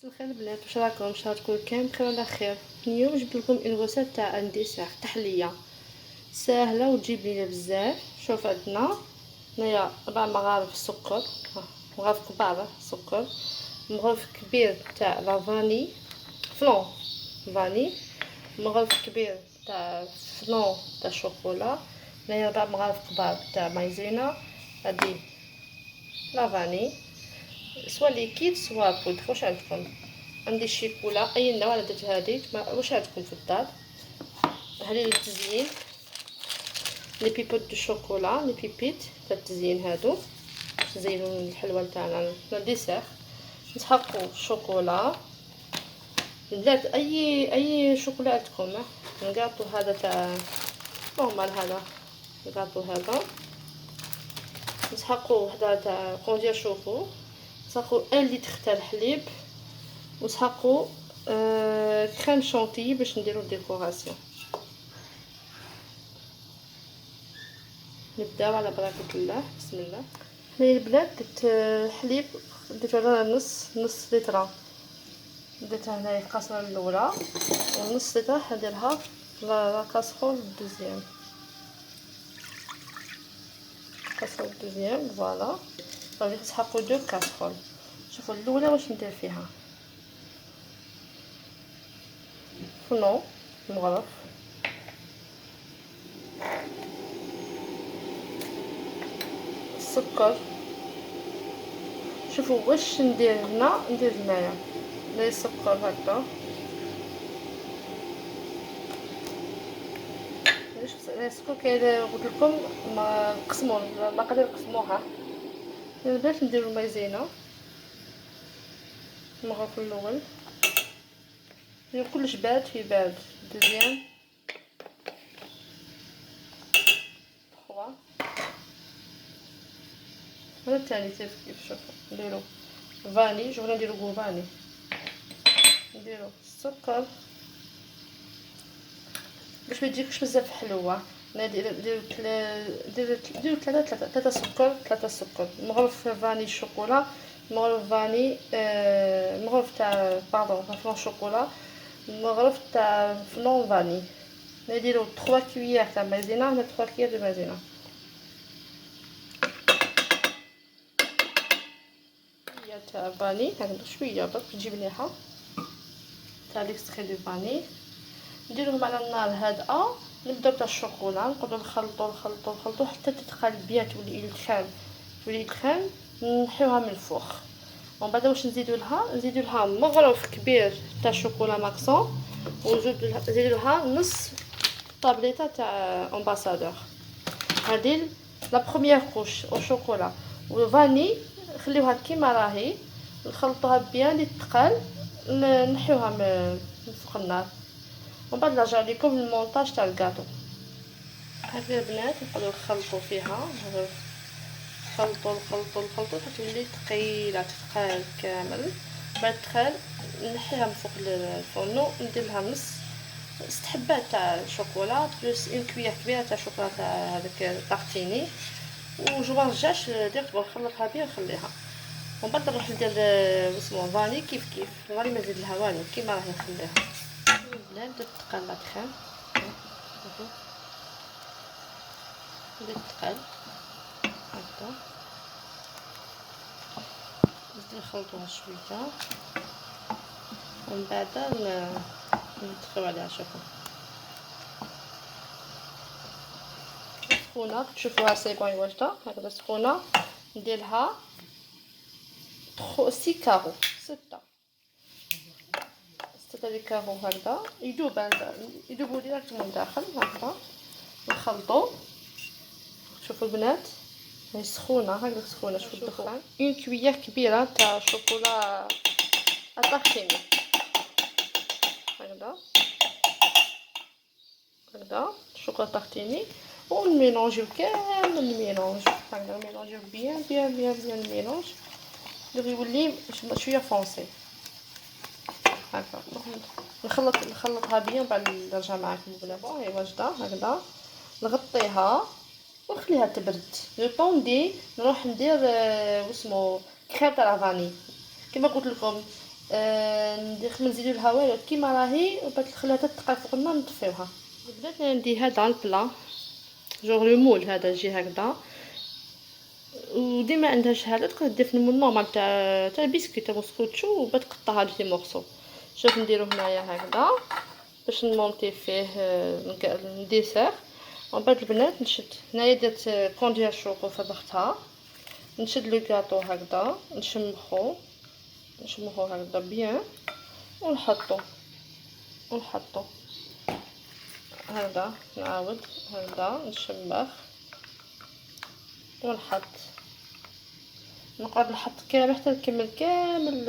مساء الخير البنات، واش راكم؟ ان شاء الله تكونوا كامل بخير على خير. اليوم جبت لكم ان غوسيت تاع ان ديسير تحليه ساهله وتجيب لينا بزاف. شوف عندنا هنايا 4 مغارف سكر، مغارف كبار سكر، مغرف كبير تاع لا فاني فلون فاني، مغرف كبير تاع فلون تاع شوكولا، هنايا 4 مغارف كبار تاع مايزينا. هادي لا فاني سوا ليكيد سوا بودر، واش عندكم؟ عندي الشيكولا اي نوع. انا درت هذيك، واش عندكم في الدار؟ هذه للتزيين لي بيبوت دو شوكولا، لي بيبيت تاع التزيين هادو باش نزينو الحلوه تاعنا الديسير. نسحقوا الشوكولا البنات، اي شوكولا عندكم. نقاطو هذا تاع نورمال، هذا نقاطو هذا، نسحقوا وحده تاع كونجي. شوفوا نسحقوا 1 لتر تاع الحليب، ونسحقوا كريم شونتيي باش نديرو ديكوراسيون. نبداو على بركه الله، بسم الله. هنايا البنات درت حليب، درت على نص لتر، درتها هنايا في القاسرونه الاولى، ونص لتر حنديرها في لا كاسرول الدوزيام، كاسرول الدوزيام. فوالا غادي نسحقوا 2 كاسرول. شوفوا الاولى واش ندير فيها: فلون مغرف، السكر. شوفوا واش ندير هنا، ندير هنايا ندير السكر هكا. السكر كاين قلت لكم ما نقسموه، ما قادر نقسموها. باش نديرو المايزينا المغرف الاول، كلش بارد في بارد. دوزيام 3، هذا الثاني كيف شوفوا. نديرو فاني، جونا نديرو بو فاني، نديرو السكر باش ما تجيكش بزاف حلوه. ديرو 3 سكر، 3 سكر، مغرف فاني شوكولا، مغرف فاني مغرف تاع فلون شوكولا، مغرف تاع فلون فاني. نديرو 3 كويير تاع مايزينا، ولا 3 كويير دو مايزينا. شويه تاع فاني هكذا، شويه برك تجيب ريحه تاع ليكستري دو فاني. نديروهم على النار هادئه. نبداو تاع الشوكولا، نقعدو نخلطو حتى تتقلب بيان، تولي الكريم. نحيوها من الفوق، ومن بعد واش نزيدو لها مغرف كبير تاع شوكولا ماكسون، ونزيدو لها نص طابليطه تاع امباسادور. هذه لا بروميير كوش او شوكولا والفاني خليوها كيما راهي، نخلطوها بيان لتقال، نحيوها من فوق النار. ومن بعد نرجع لكم المونتاج تاع الكاطو. هكذا البنات نقعدو نخلطو فيها، نخلطو تولي ثقيله، تتقال كامل. بعد تقال نحيها من فوق الفرنو، ندير لها نص 6 حبات تاع الشوكولا بلس 1 كويير كبيره تاع شوكولا تاع هذاك طارتيني، وجو نرجعش ديريكت نخلطها بيان ونخليها. ومن بعد نروح ندير اسمو فاني كيف غادي ما نزيد لها والو، كيما راهي نخليها. لا بدات تقال لا كريم، بدات تقال هكا. نخلطوها شويه، ومن بعد ندخلو عليها. شوفوا سخونه، تشوفوها سي بون واجده هكذا سخونه. نديرها 6 كارو، 6 دي كارو هكذا، يذوبوا ديريكتومون داخل هكذا. نخلطو. شوفوا البنات هي سخونه هكذا سخونه. شوفوا الدخان، 1 كويير كبيره تاع شوكولا طارتيني هكذا شوكولا طارتيني. ونميلونجيو كامل الميلونج هكذا، نميلونجيو بيان الميلونج اللي يولي شويه فونسي هكذا. نخلطها بيان، بعد نرجع معاكم بلا بون. هي واجده هكذا. نغطيها ونخليها تبرد. لو طون دي نروح ندير واسمو كريم تاع لافاني كما قلت لكم. ندير نزيدو لها والو كيما راهي وبعد نخليها حتى تقع فوق النار نطفيوها. البنات ندي هذا البلا جوغ لو مول هذا يجي هكذا، وديما عندها شهاده تقدر دير في المول نورمال تاع البسكويت تاع موسكوتشو وبعد تقطعها لي مورسو. شوف نديرو هنايا هكذا باش نمونطي فيه الديسير. ومن بعد البنات نشد هنايا درت كوندي الشوكو فضختها، نشد لو كاطو هكذا نشمخو هكذا بيان ونحطو هكذا، نعاود هكذا نشمخ ونحط، نقعد نحط كامل حتى نكمل كامل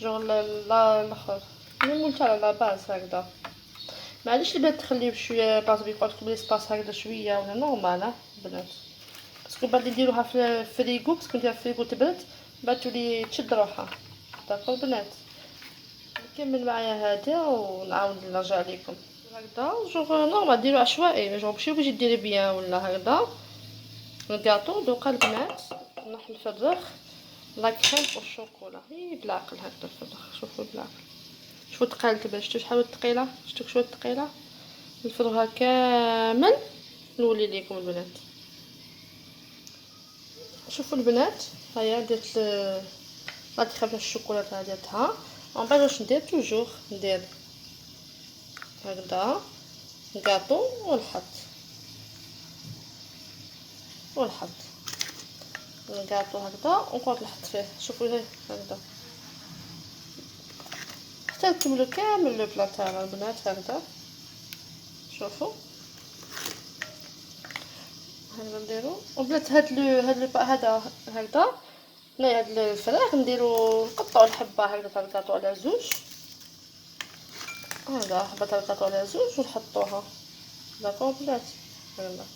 جوغ الاخر المول تاع لا باز هكذا. معليش البنات تخليه بشويه باز بيقعد لكم ليسباس هكذا شويه ولا نورمال البنات، باسكو بعد نديروها في الفريغو، باسكو نديرها في الفريغو تبرد بعد تولي تشد روحها. داكو البنات نكمل معايا هذا ونعاود نرجع لكم هكذا جوغ نورمال ديرو عشوائي، جوغ ماشي باش ديري بيان ولا هكذا. الكاطو دوكا البنات نروح نفرغ لا كريم والشوكولا بالعقل هكذا نفرغ. شوفوا بالعقل، شوفوا ثقالت باش شفتوا شحال ثقيله، شفتوا شويه ثقيله، نفرغها كامل نولي ليكم البنات. شوفوا البنات هيا درت لا كريم الشوكولا تاع درتها، ومن بعد واش ندير توجور ندير هكذا كاطو ونحط الكاطو هكذا ونقعد نحط فيه. شوفوا هكذا حتى نكملو كامل لو بلا تاعنا البنات هكذا. شوفوا هكذا نديرو. وبنات هذا هكذا هنايا هاد الفراخ نديرو نقطعو الحبه هكذا تاع الكاطو على زوج هكذا، حبه تاع الكاطو على زوج ونحطوها. داكو بنات هكذا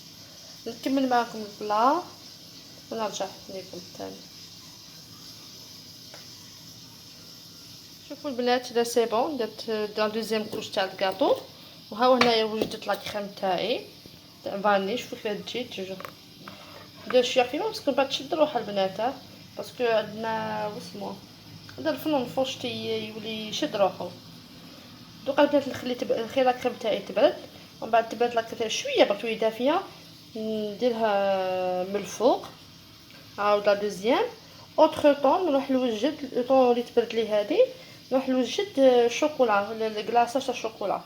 نكمل معكم البلا ونرجع لكم ثاني. شوفوا البنات لا سي بون درت دوزيام كوش تاع الكاطو، وها هنايا وجدت لا كريم تاعي تاع فاني. شوفوا كيفاش تجي توجور ندير شويه خفيفه باسكو بعد تشد روحها البنات، باسكو عندنا واسمو هذا الفرن فوشتي يولي يشد روحو. دوكا البنات نخلي لا كريم تاعي تبرد، ومن بعد تبرد لا كريم شويه برك شويه دافيه نديرها من الفوق. عاود لا دوزيام اوتر طون نروح نوجد طون اللي تبرد لي هذه، نروح نوجد الشوكولا الكلاصه تاع الشوكولا.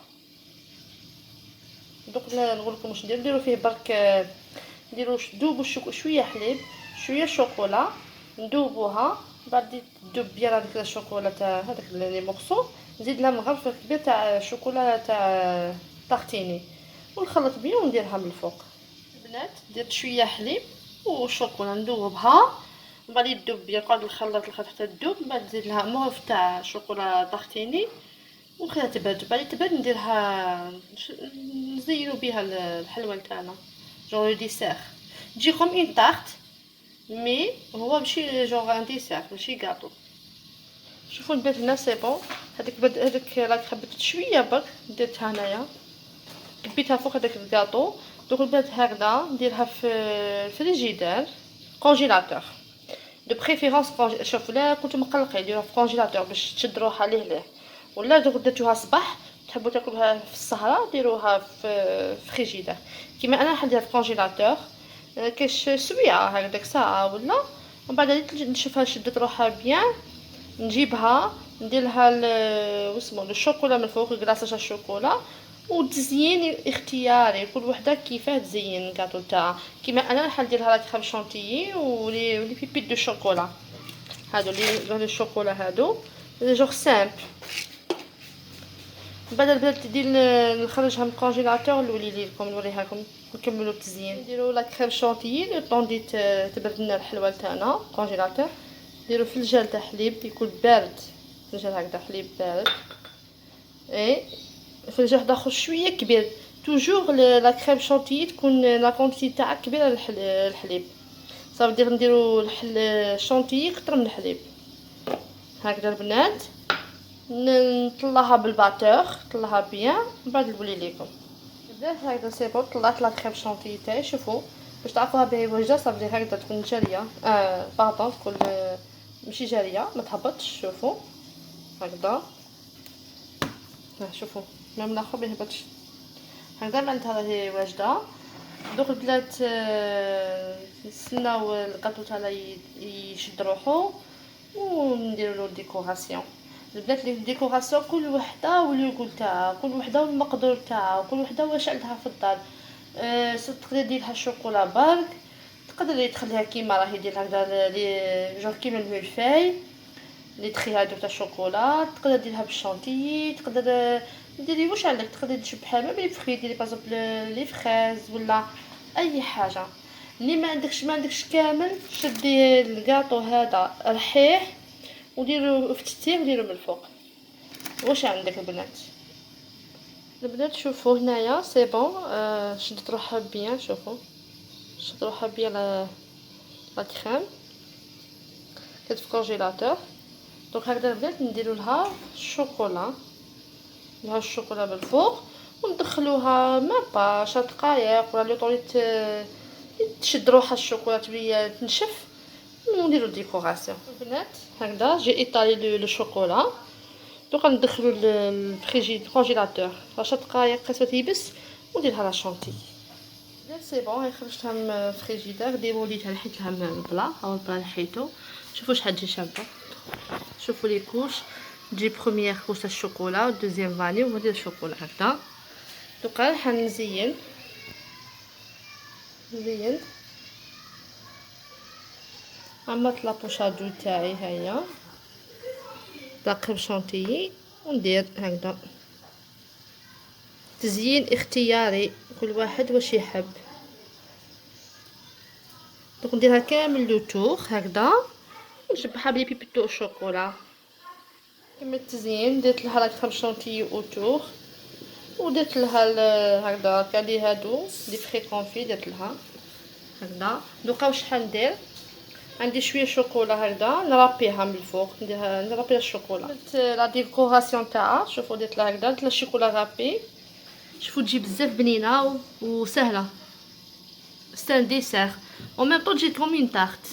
دوك نقول لكم واش نديرو فيه برك نديرو ندوبو شويه حليب شويه شوكولا ندوبوها، بعد تدوب بيان هذيك الشوكولا تاع هذاك لي مورسو، نزيد لها مغرفه كبير تاع شوكولا تاع طاغتيني ونخلط بيان ونديرها من الفوق. البنات درت شويه حليب وشوكولا ندوبها، ومن بعد تدوب بيان نقعد نخلط حتى تدوب، من بعد نزيد لها مغرف تاع شوكولا طاغتيني ونخليها تبرد. بعد تبرد نديرها نزينو بها الحلوه نتاعنا جونغ لو ديسير تجي كوم اون طارت مي هو ماشي جونغ ان ديسير ماشي كاطو. شوفوا البنات هنا سي بون هذيك راك حبيت شويه برك درتها هنايا كبيتها فوق هذاك الكاطو. دوك البنات هكذا نديرها في الفريجيدير كونجيلاتور دو بريفيرونس. شوف لا كنتو مقلقين ديروها في كونجيلاتور باش تشد روحها ليه، ولا دوك درتوها صباح تحبوا تاكلوها في السهره ديروها في فريجيدير. كيما انا نديرها في كونجيلاتور كاش سويعه هكذاك ساعه ولا، ومن بعد نشوفها شدت روحها بيان نجيبها نديرلها واسمو الشوكولا من فوق كلاصه تاع الشوكولا. وتزيين اختياري كل وحده كيفاه تزين الكاطو تاعها. كيما انا راح ندير لها كريم شونتيي ولي بيبيت دو شوكولا هادو لي الشوكولا هادو جوغ سامبل. بعد بدات ندير نخرجها من الكونجيلاتور نولي لكم نوريها لكم نكملوا التزيين. نديروا لا كريم شونتيي لو طون دي تبرد لنا الحلوه تاعنا كونجيلاتور. نديروا فنجان تاع حليب يكون بارد، فنجان هكذا حليب بارد اي فنجان واحد اخر شويه كبير. توجور لا كريم شونتيي تكون لا كونتيتي تاعها كبيره الحليب صافي نديروا الشونتيي كتر من الحليب هكذا البنات. نطلعها بالباتور نطلعها بيان من بعد نولي لكم بدات هكذا سي بون. طلعت لا كريم شونتيي تاعي شوفوا باش تعرفوها بهي وجده صافي هكذا تكون جاريه باطون تكون ماشي جاريه ما تهبطش. شوفوا هكذا. شوفوا ميم الاخر ما يهبطش هكذا. معناتها راهي واجده. دوك البنات نستناو الكاطو تاعنا يشد روحو ونديرو له ديكوراسيون. البنات لي ديكوراسيون كل وحده واليوغل تاعها، كل وحده والمقدور تاعها، وكل وحده واش عندها في الدار. تقدر ديرلها الشوكولا برك، تقدر تخليها كيما راهي دير هكذا لي جور كيما الملفاي لي تخي هادو تاع الشوكولا. تقدر ديرها بالشونتيي، تقدر ديري واش عندك، تقدر تشبحها ما بين فخي ديري بازوب لي فريز ولا اي حاجه. اللي ما عندكش كامل شدي الكاطو هذا رحيه وديروا افتتيه وديروا من الفوق. واش عندك البنات شوفوا هنايا سي بون. شدت روحها بيان، شوفوا شدت روحها بيان لا كريم كانت في الكونجيلاتور. دونك هكذا البنات نديروا لها الشوكولا، لها الشوكولا بالفوق وندخلوها ما با 10 دقائق ولا لو طولي تشد روحها الشوكولا تبي تنشف ونديروا الديكوراسيون. البنات هكذا جي ايطالي لو شوكولا. دوكا ندخلو الكونجيلاتور 10 دقائق حتى تيبس ونديرها لا شونتي. سي بون هاي خرجتها من الفريجيدير. ديروا ليتها لحيت لها من البلا، ها البلا لحيتو. شوفوا شحال تجي شابه. شوفوا لي كوش تجي بروميير كوش تاع الشوكولا ودوزيام فاني وندير الشوكولا هكذا. دوكا راح نزين عملت لابوشادو تاعي هيا باقي شونتيي وندير هكذا. تزيين اختياري كل واحد واش يحب. دونك نديرها كامل لو تور هكذا ونشبعها بلي بيبيتو الشوكولا. كملت التزيين درت لها لا كريم شونتيي اوتور ودرت لها هكذا كالي هادو لي فري كونفي درت لها هكذا. دوكا واش حندير، عندي شويه شوكولا هكذا نرابيها من الفوق، نديرها نرابي الشوكولا. درت لا ديكوراسيون تاعها. شوفوا درت لها هكذا، درت لها الشوكولا رابي. شوفوا تجي بزاف بنينه وسهله. سي ان ديسير او ميم طون تجي كوم اون تارت.